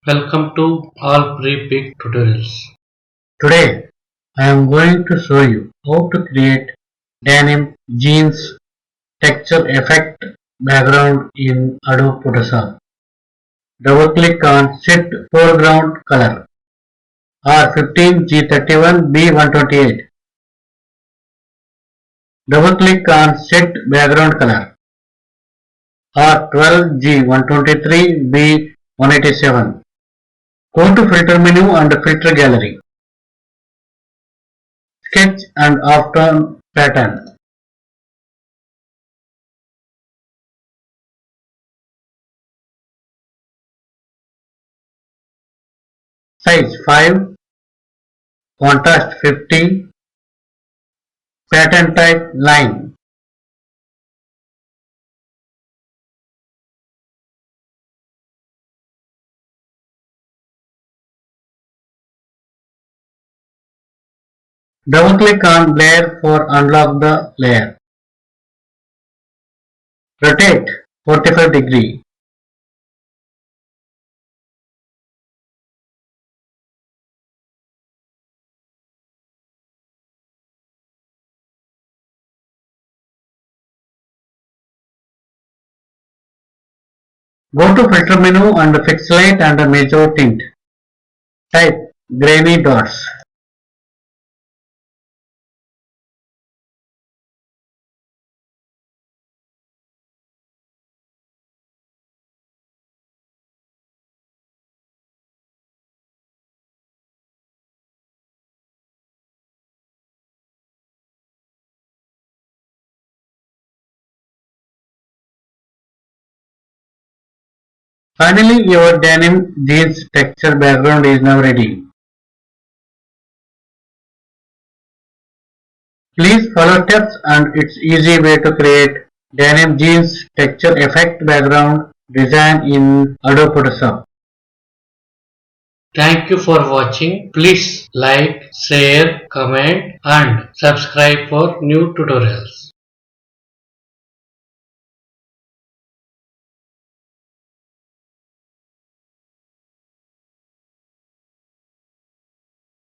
Welcome to all pre-pick tutorials. Today, I am going to show you how to create denim jeans texture effect background in Adobe Photoshop. Double click on Shift Foreground Color R15G31B128. Double click on Shift Background Color R12G123B187. Go to Filter menu and Filter Gallery. Sketch and Halftone pattern. Size 5, contrast 50, pattern type line. Double click on layer for unlock the layer. Rotate 45 degree. Go to filter menu and fix light and measure tint. Type grainy dots. Finally, your denim jeans texture background is now ready. Please follow steps and it's easy way to create denim jeans texture effect background design in Adobe Photoshop. Thank you for watching. Please like, share, comment and subscribe for new tutorials.